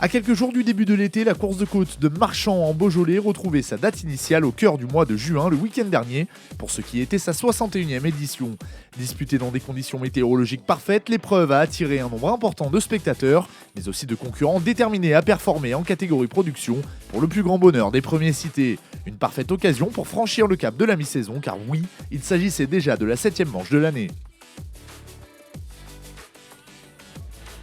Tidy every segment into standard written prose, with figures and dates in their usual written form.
À quelques jours du début de l'été, la course de côte de Marchand en Beaujolais retrouvait sa date initiale au cœur du mois de juin, le week-end dernier, pour ce qui était sa 61e édition. Disputée dans des conditions météorologiques parfaites, l'épreuve a attiré un nombre important de spectateurs, mais aussi de concurrents déterminés à performer en catégorie production pour le plus grand bonheur des premiers cités. Une parfaite occasion pour franchir le cap de la mi-saison, car oui, il s'agissait déjà de la 7e manche de l'année.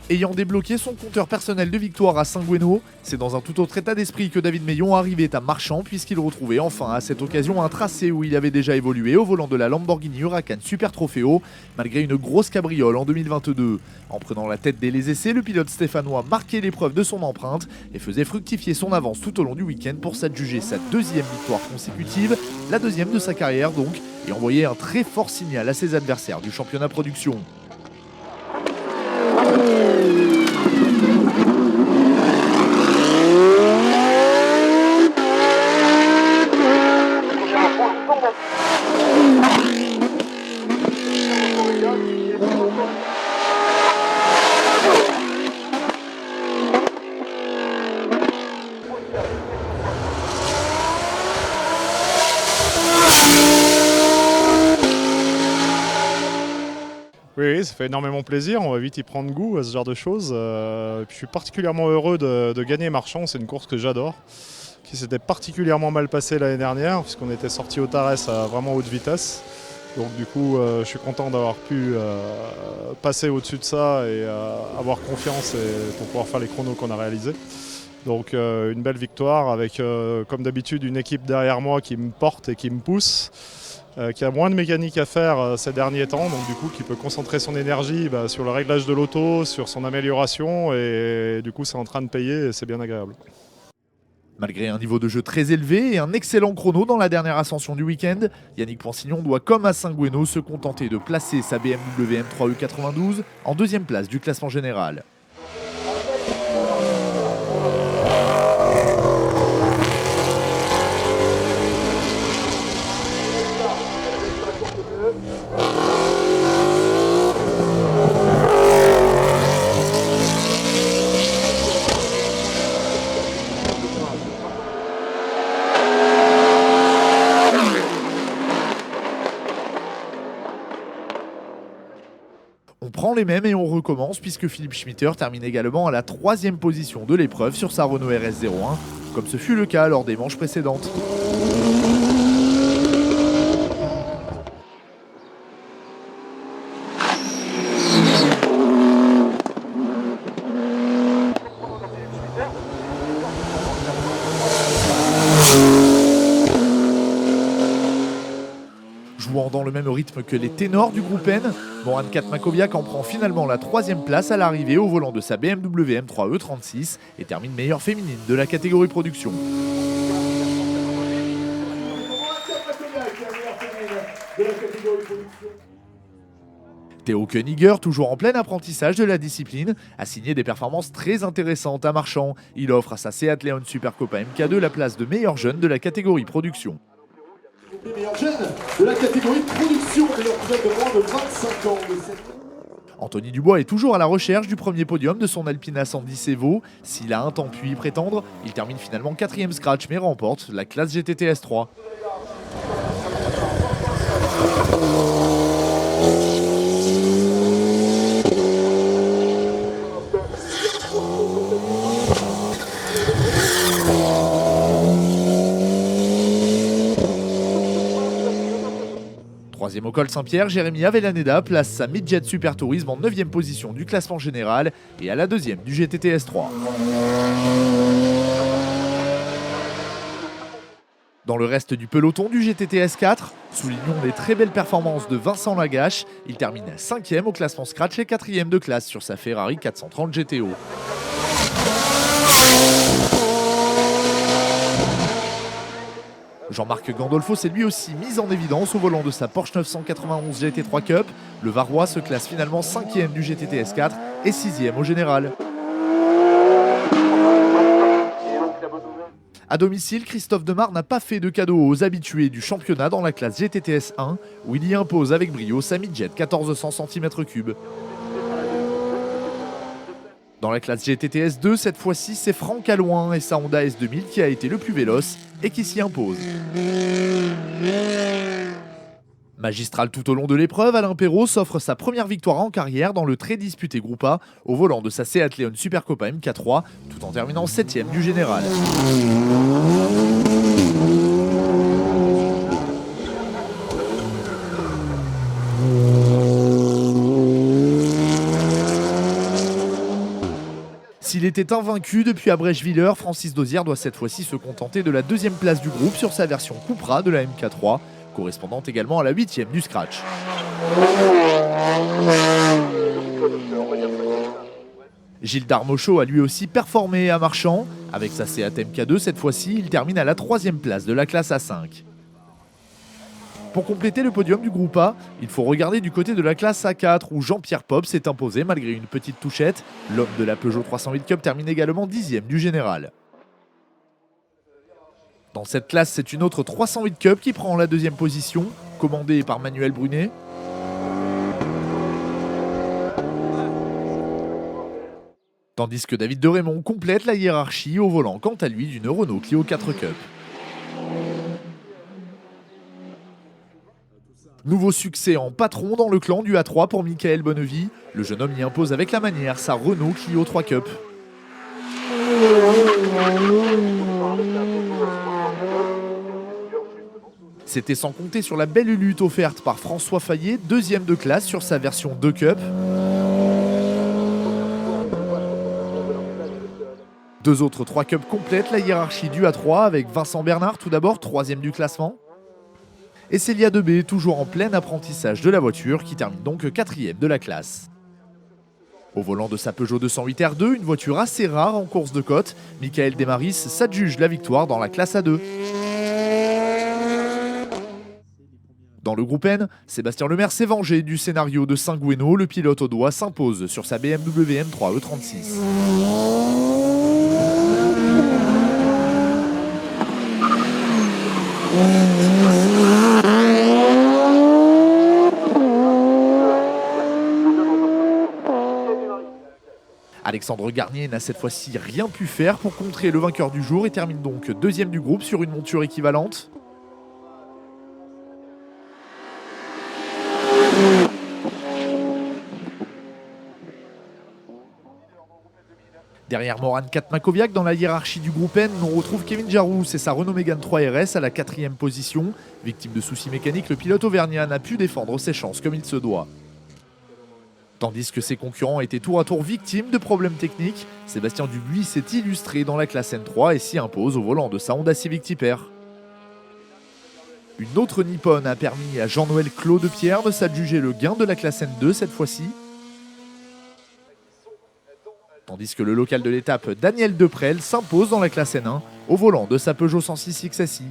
Ayant débloqué son compteur personnel de victoire à Saint-Gueno, c'est dans un tout autre état d'esprit que David Meillon arrivait à Marchand puisqu'il retrouvait enfin à cette occasion un tracé où il avait déjà évolué au volant de la Lamborghini Huracan Super Trofeo, malgré une grosse cabriole en 2022. En prenant la tête dès les essais, le pilote stéphanois marquait l'épreuve de son empreinte et faisait fructifier son avance tout au long du week-end pour s'adjuger sa 2e victoire consécutive, la 2e de sa carrière donc, et envoyer un très fort signal à ses adversaires du championnat production. Oui, ça fait énormément plaisir, on va vite y prendre goût à ce genre de choses. Je suis particulièrement heureux de gagner Marchand, c'est une course que j'adore, qui s'était particulièrement mal passée l'année dernière, puisqu'on était sorti au Tarès à vraiment haute vitesse. Donc du coup, je suis content d'avoir pu passer au-dessus de ça et avoir confiance pour pouvoir faire les chronos qu'on a réalisés. Donc une belle victoire avec, comme d'habitude, une équipe derrière moi qui me porte et qui me pousse. Qui a moins de mécanique à faire ces derniers temps, donc du coup qui peut concentrer son énergie sur le réglage de l'auto, sur son amélioration, et du coup c'est en train de payer et c'est bien agréable. Malgré un niveau de jeu très élevé et un excellent chrono dans la dernière ascension du week-end, Yannick Poinsignon doit comme à Saint-Gueno se contenter de placer sa BMW M3 E92 en 2e place du classement général. On prend les mêmes et on recommence puisque Philippe Schmitter termine également à la 3e position de l'épreuve sur sa Renault RS 01, comme ce fut le cas lors des manches précédentes. Jouant dans le même rythme que les ténors du groupe N, Moran Katmakoviak en prend finalement la 3e place à l'arrivée au volant de sa BMW M3 E36 et termine meilleure féminine de la catégorie production. Théo Koeniger, toujours en plein apprentissage de la discipline, a signé des performances très intéressantes à Marchand. Il offre à sa Seat Leon Supercopa MK2 la place de meilleur jeune de la catégorie production. Les meilleurs jeunes de la catégorie production de leur de moins de 25 ans. Anthony Dubois est toujours à la recherche du premier podium de son Alpina 110 Evo. S'il a un temps pu y prétendre, il termine finalement 4e scratch mais remporte la classe GTT S3. Troisième au col Saint-Pierre, Jérémy Avellaneda place sa Midjet Super Tourisme en 9e position du classement général et à la 2e du GTT S3. Dans le reste du peloton du GTT S4, soulignons les très belles performances de Vincent Lagache. Il termine 5e au classement Scratch et 4e de classe sur sa Ferrari 430 GTO. Jean-Marc Gandolfo s'est lui aussi mis en évidence au volant de sa Porsche 991 GT3 Cup. Le Varois se classe finalement 5e du GTT S4 et 6e au général. À domicile, Christophe Demar n'a pas fait de cadeau aux habitués du championnat dans la classe GTTS 1, où il y impose avec brio sa midjet 1400 cm3. Dans la classe GTTS 2, cette fois-ci, c'est Franck Alouin et sa Honda S2000 qui a été le plus véloce et qui s'y impose. Magistral tout au long de l'épreuve, Alain Perrault s'offre sa première victoire en carrière dans le très disputé Groupe A au volant de sa Seat Leon Supercopa MK3 tout en terminant 7ème du général. S'il était invaincu depuis Abrèche-Villers, Francis Dozière doit cette fois-ci se contenter de la 2e place du groupe sur sa version Cupra de la MK3, correspondante également à la 8ème du scratch. Gilles Darmochot a lui aussi performé à Marchand. Avec sa Seat MK2 cette fois-ci, il termine à la 3ème place de la classe A5. Pour compléter le podium du groupe A, il faut regarder du côté de la classe A4 où Jean-Pierre Pop s'est imposé malgré une petite touchette. L'homme de la Peugeot 308 Cup termine également 10ème du général. Dans cette classe, c'est une autre 308 Cup qui prend la 2ème position, commandée par Manuel Brunet. Tandis que David de Raymond complète la hiérarchie au volant quant à lui d'une Renault Clio 4 Cup. Nouveau succès en patron dans le clan du A3 pour Michael Bonnevie. Le jeune homme y impose avec la manière sa Renault Clio 3 Cup. C'était sans compter sur la belle lutte offerte par François Fayet, 2ème de classe sur sa version 2 Cup. Deux autres 3 Cups complètent la hiérarchie du A3 avec Vincent Bernard tout d'abord, 3ème du classement. Et Célia Debé, toujours en plein apprentissage de la voiture, qui termine donc 4ème de la classe. Au volant de sa Peugeot 208 R2, une voiture assez rare en course de côte, Michael Desmaris s'adjuge la victoire dans la classe A2. Dans le groupe N, Sébastien Lemaire s'est vengé du scénario de Saint-Gouéno, le pilote audois s'impose sur sa BMW M3 E36. Alexandre Garnier n'a cette fois-ci rien pu faire pour contrer le vainqueur du jour et termine donc 2ème du groupe sur une monture équivalente. Derrière Moran Katmakoviak dans la hiérarchie du groupe N, on retrouve Kevin Jarousse et sa Renault Mégane 3 RS à la 4ème position. Victime de soucis mécaniques, le pilote auvergnat n'a pu défendre ses chances comme il se doit. Tandis que ses concurrents étaient tour à tour victimes de problèmes techniques, Sébastien Dubuis s'est illustré dans la classe N3 et s'y impose au volant de sa Honda Civic Type R. Une autre Nippon a permis à Jean-Noël Claude Pierre de s'adjuger le gain de la classe N2 cette fois-ci. Tandis que le local de l'étape Daniel Deprel s'impose dans la classe N1 au volant de sa Peugeot 106 XSI.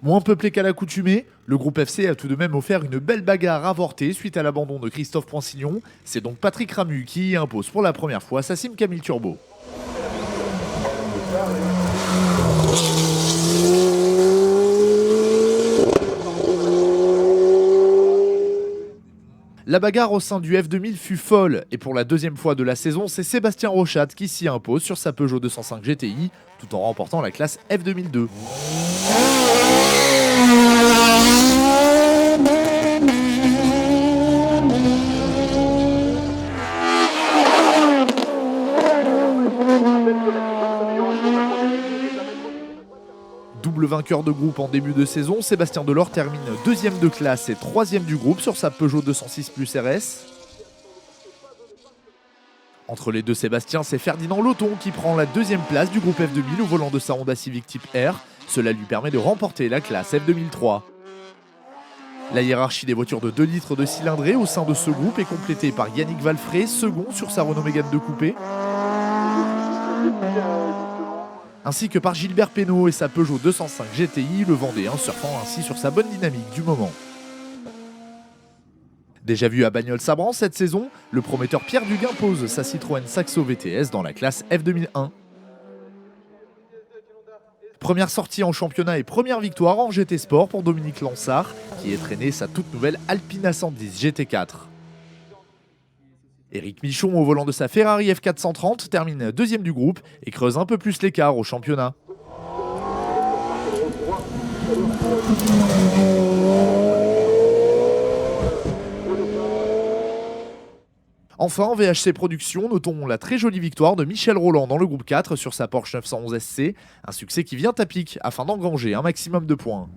Moins peuplé qu'à l'accoutumée, le groupe FC a tout de même offert une belle bagarre avortée suite à l'abandon de Christophe Poinsignon. C'est donc Patrick Ramu qui y impose pour la première fois sa Sim Camille Turbo. La bagarre au sein du F2000 fut folle et pour la 2ème fois de la saison, c'est Sébastien Rochat qui s'y impose sur sa Peugeot 205 GTI tout en remportant la classe F2002. Double vainqueur de groupe en début de saison, Sébastien Delors termine 2ème de classe et 3ème du groupe sur sa Peugeot 206 Plus RS. Entre les deux Sébastien, c'est Ferdinand Loton qui prend la 2ème place du groupe F2000 au volant de sa Honda Civic Type R. Cela lui permet de remporter la classe F2003. La hiérarchie des voitures de 2 litres de cylindrée au sein de ce groupe est complétée par Yannick Valfré, second sur sa Renault Mégane 2 Coupé, ainsi que par Gilbert Pénaud et sa Peugeot 205 GTI, le Vendéen surfant ainsi sur sa bonne dynamique du moment. Déjà vu à Bagnols-Sabran cette saison, le prometteur Pierre Duguin pose sa Citroën Saxo VTS dans la classe F2001. Première sortie en championnat et première victoire en GT Sport pour Dominique Lansard, qui est traîné sa toute nouvelle Alpina 110 GT4. Éric Michon, au volant de sa Ferrari F430, termine deuxième du groupe et creuse un peu plus l'écart au championnat. Enfin, en VHC Productions, notons la très jolie victoire de Michel Roland dans le groupe 4 sur sa Porsche 911 SC, un succès qui vient à pic afin d'engranger un maximum de points.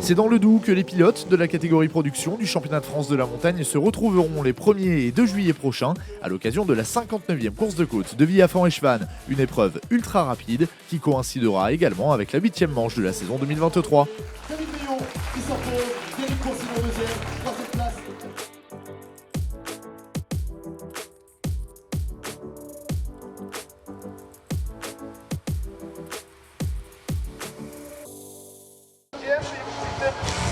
C'est dans le Doubs que les pilotes de la catégorie production du championnat de France de la montagne se retrouveront les 1er et 2 juillet prochains à l'occasion de la 59e course de côte de Villafan-Echevannes, une épreuve ultra rapide qui coïncidera également avec la 8e manche de la saison 2023. David Meillon qui s'impose, Derek Courcillon deuxième, troisième place. Deuxième, c'est